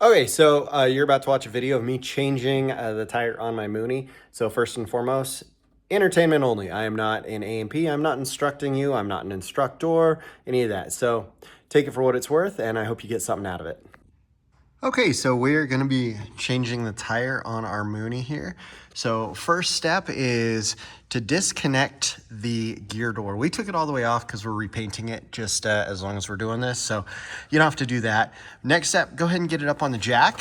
Okay, so you're about to watch a video of me changing the tire on my Mooney. So first and foremost, entertainment only. I am not an A&P. I'm not instructing you. I'm not an instructor, any of that. So take it for what it's worth, and I hope you get something out of it. Okay, so we're gonna be changing the tire on our Mooney here. So first step is to disconnect the gear door. We took it all the way off because we're repainting it just as long as we're doing this. So you don't have to do that. Next step, go ahead and get it up on the jack.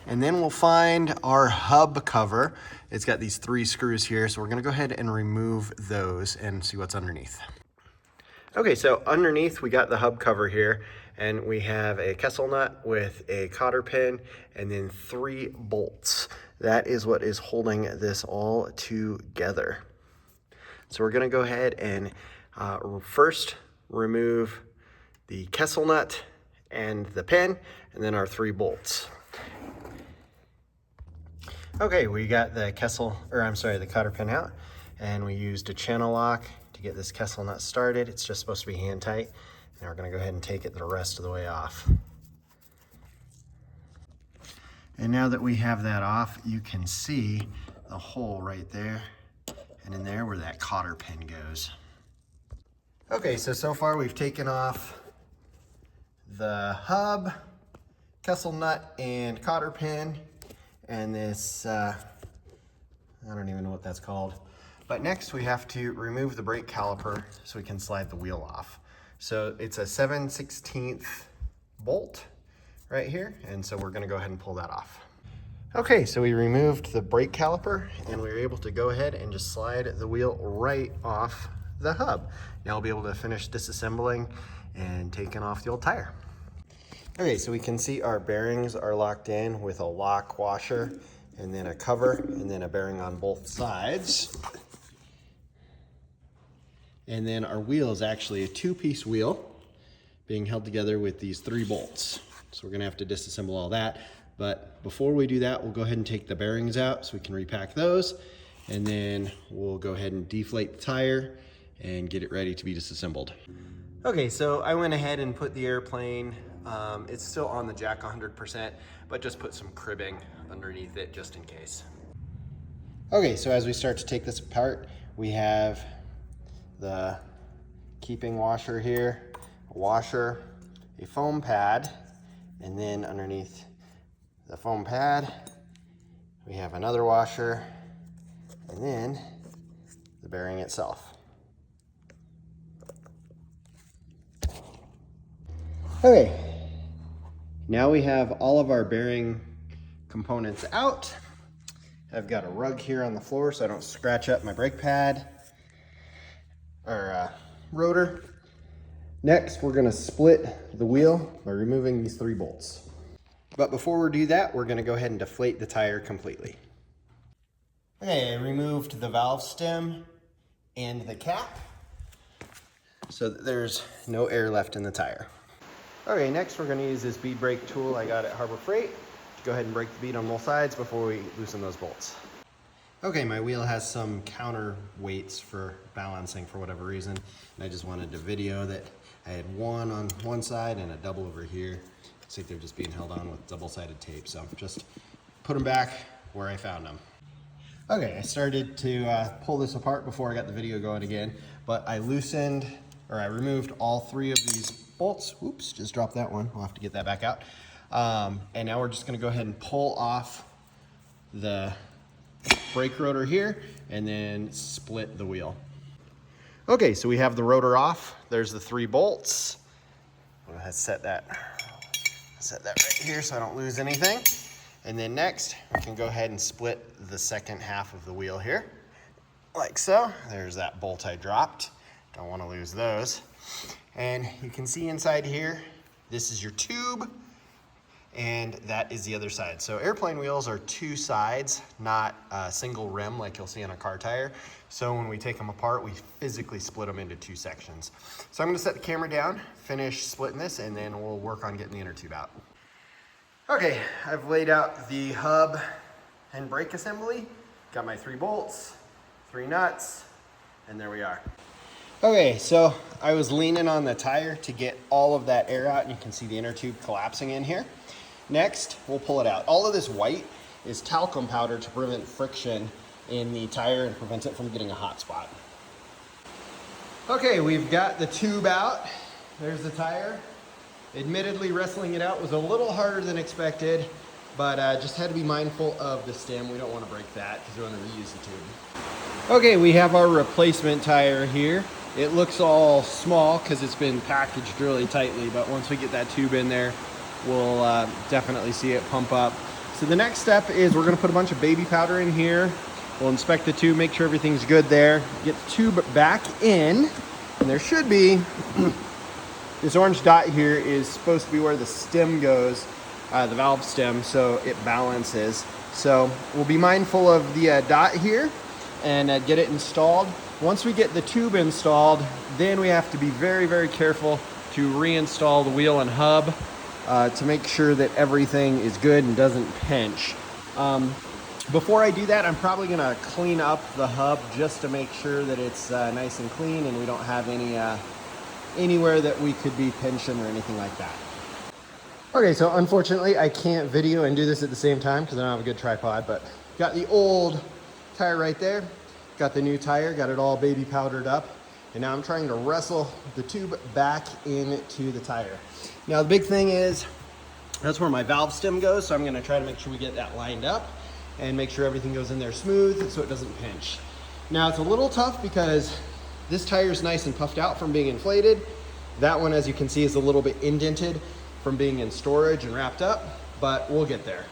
And then we'll find our hub cover. It's got these 3 screws here. So we're gonna go ahead and remove those and see what's underneath. Okay, so underneath we got the hub cover here, and we have a Kessel nut with a cotter pin and then 3 bolts. That is what is holding this all together. So we're gonna go ahead and first remove the Kessel nut and the pin, and then our 3 bolts. Okay, we got the the cotter pin out, and we used a channel lock to get this Kessel nut started. It's just supposed to be hand tight. And we're gonna go ahead and take it the rest of the way off. And now that we have that off, you can see the hole right there, and in there where that cotter pin goes. Okay, so far we've taken off the hub, Kessel nut, and cotter pin, and this, I don't even know what that's called. But next we have to remove the brake caliper so we can slide the wheel off. So it's a 7/16 bolt right here, and so we're gonna go ahead and pull that off. Okay, so we removed the brake caliper, and we were able to go ahead and just slide the wheel right off the hub. Now we'll be able to finish disassembling and taking off the old tire. Okay, so we can see our bearings are locked in with a lock washer, and then a cover, and then a bearing on both sides. And then our wheel is actually a 2-piece wheel being held together with these 3 bolts. So we're gonna have to disassemble all that. But before we do that, we'll go ahead and take the bearings out so we can repack those. And then we'll go ahead and deflate the tire and get it ready to be disassembled. Okay, so I went ahead and put the airplane, it's still on the jack 100%, but just put some cribbing underneath it just in case. Okay, so as we start to take this apart, we have the keeping washer here, a washer, a foam pad, and then underneath the foam pad, we have another washer, and then the bearing itself. Okay, now we have all of our bearing components out. I've got a rug here on the floor so I don't scratch up my brake pad or rotor. Next, we're gonna split the wheel by removing these 3 bolts. But before we do that, we're gonna go ahead and deflate the tire completely. Okay, I removed the valve stem and the cap so that there's no air left in the tire. Okay, next we're gonna use this bead brake tool I got at Harbor Freight to go ahead and break the bead on both sides before we loosen those bolts. Okay, my wheel has some counter weights for balancing for whatever reason, and I just wanted to video that I had one on one side and a double over here. Looks like they're just being held on with double-sided tape, so just put them back where I found them. Okay, I started to pull this apart before I got the video going again, but I removed all 3 of these bolts. Oops, just dropped that one. We'll have to get that back out. And now we're just gonna go ahead and pull off the brake rotor here and then split the wheel. Okay, so we have the rotor off. There's the 3 bolts. I'm gonna set that right here so I don't lose anything. And then next, we can go ahead and split the second half of the wheel here, like so. There's that bolt I dropped. Don't wanna lose those. And you can see inside here, this is your tube, and that is the other side. So airplane wheels are 2 sides, not a single rim like you'll see on a car tire. So when we take them apart, we physically split them into 2 sections. So I'm gonna set the camera down, finish splitting this, and then we'll work on getting the inner tube out. Okay, I've laid out the hub and brake assembly. Got my 3 bolts, 3 nuts, and there we are. Okay, so I was leaning on the tire to get all of that air out, and you can see the inner tube collapsing in here. Next, we'll pull it out. All of this white is talcum powder to prevent friction in the tire and prevent it from getting a hot spot. Okay, we've got the tube out. There's the tire. Admittedly, wrestling it out was a little harder than expected, but just had to be mindful of the stem. We don't want to break that because we want to reuse the tube. Okay, we have our replacement tire here. It looks all small because it's been packaged really tightly, but once we get that tube in there, we'll definitely see it pump up. So the next step is we're going to put a bunch of baby powder in here. We'll inspect the tube, make sure everything's good there. Get the tube back in, and there should be, this orange dot here is supposed to be where the stem goes, the valve stem, so it balances. So we'll be mindful of the dot here and get it installed. Once we get the tube installed, then we have to be very, very careful to reinstall the wheel and hub to make sure that everything is good and doesn't pinch. Before I do that, I'm probably gonna clean up the hub just to make sure that it's nice and clean and we don't have any anywhere that we could be pinching or anything like that. Okay, so unfortunately I can't video and do this at the same time because I don't have a good tripod, but got the old tire right there, got the new tire, got it all baby powdered up, and now I'm trying to wrestle the tube back into the tire. Now the big thing is, that's where my valve stem goes, so I'm gonna try to make sure we get that lined up and make sure everything goes in there smooth so it doesn't pinch. Now it's a little tough because this tire is nice and puffed out from being inflated. That one, as you can see, is a little bit indented from being in storage and wrapped up, but we'll get there.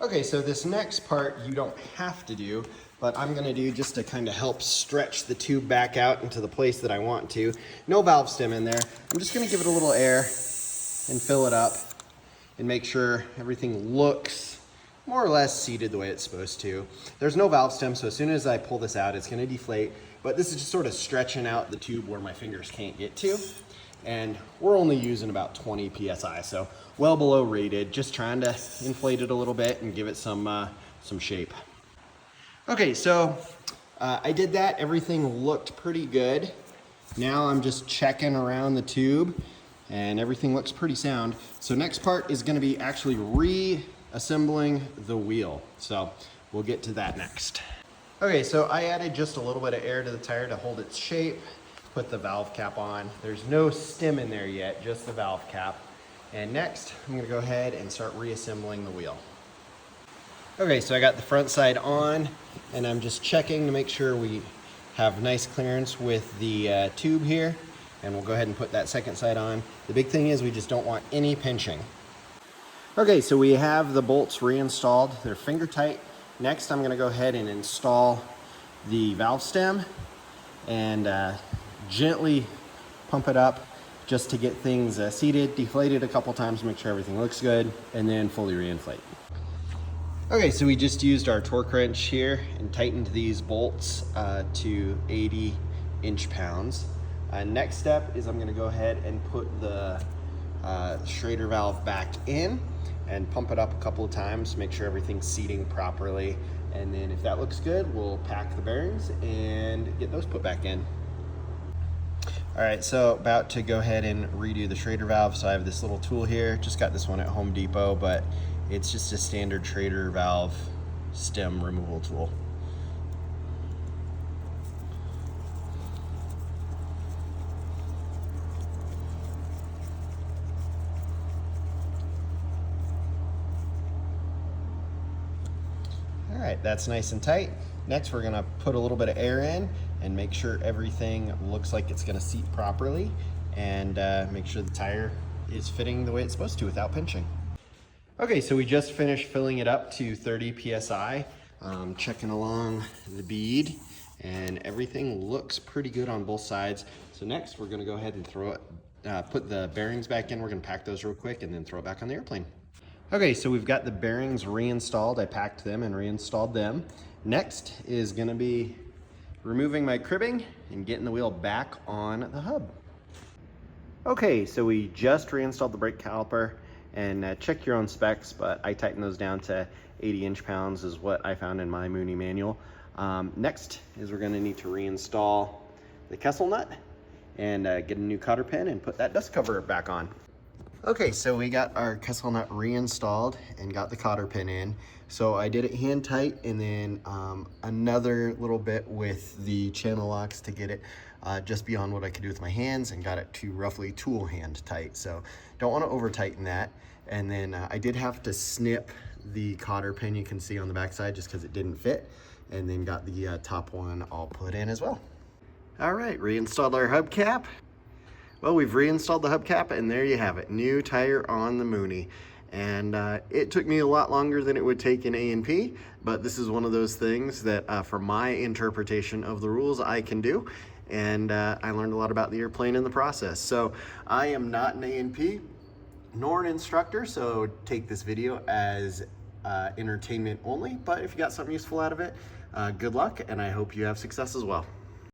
Okay, so this next part you don't have to do, but I'm gonna do just to kind of help stretch the tube back out into the place that I want to. No valve stem in there. I'm just gonna give it a little air and fill it up and make sure everything looks more or less seated the way it's supposed to. There's no valve stem, so as soon as I pull this out, it's gonna deflate, but this is just sort of stretching out the tube where my fingers can't get to. And we're only using about 20 PSI, so well below rated, just trying to inflate it a little bit and give it some shape. Okay, so I did that, everything looked pretty good. Now I'm just checking around the tube and everything looks pretty sound. So next part is gonna be actually reassembling the wheel. So we'll get to that next. Okay, so I added just a little bit of air to the tire to hold its shape, put the valve cap on. There's no stem in there yet, just the valve cap. And next, I'm gonna go ahead and start reassembling the wheel. Okay, so I got the front side on and I'm just checking to make sure we have nice clearance with the tube here. And we'll go ahead and put that second side on. The big thing is we just don't want any pinching. Okay, so we have the bolts reinstalled. They're finger tight. Next, I'm gonna go ahead and install the valve stem and gently pump it up just to get things seated, deflated a couple times, make sure everything looks good, and then fully reinflate. Okay, so we just used our torque wrench here and tightened these bolts to 80 inch-pounds. Next step is I'm gonna go ahead and put the Schrader valve back in and pump it up a couple of times, make sure everything's seating properly. And then if that looks good, we'll pack the bearings and get those put back in. All right, so about to go ahead and redo the Schrader valve. So I have this little tool here, just got this one at Home Depot, but it's just a standard Schrader valve stem removal tool. All right, that's nice and tight. Next, we're gonna put a little bit of air in and make sure everything looks like it's gonna seat properly and make sure the tire is fitting the way it's supposed to without pinching. Okay, so we just finished filling it up to 30 PSI, checking along the bead, and everything looks pretty good on both sides. So next, we're gonna go ahead and throw it, put the bearings back in. We're gonna pack those real quick and then throw it back on the airplane. Okay, so we've got the bearings reinstalled. I packed them and reinstalled them. Next is gonna be removing my cribbing and getting the wheel back on the hub. Okay, so we just reinstalled the brake caliper, and check your own specs, but I tightened those down to 80 inch-pounds is what I found in my Mooney manual. Next is we're gonna need to reinstall the Kessel nut and get a new cotter pin and put that dust cover back on. Okay, so we got our Kessel nut reinstalled and got the cotter pin in. So I did it hand tight, and then another little bit with the channel locks to get it just beyond what I could do with my hands, and got it to roughly tool hand tight. So don't want to over tighten that. And then I did have to snip the cotter pin, you can see on the back side, just because it didn't fit, and then got the top one all put in as well. All right, reinstalled our hubcap. Well, we've reinstalled the hubcap, and there you have it, new tire on the Mooney. And it took me a lot longer than it would take in A&P, but this is one of those things that for my interpretation of the rules, I can do. And I learned a lot about the airplane in the process. So I am not an A&P nor an instructor, so take this video as entertainment only. But if you got something useful out of it, good luck, and I hope you have success as well.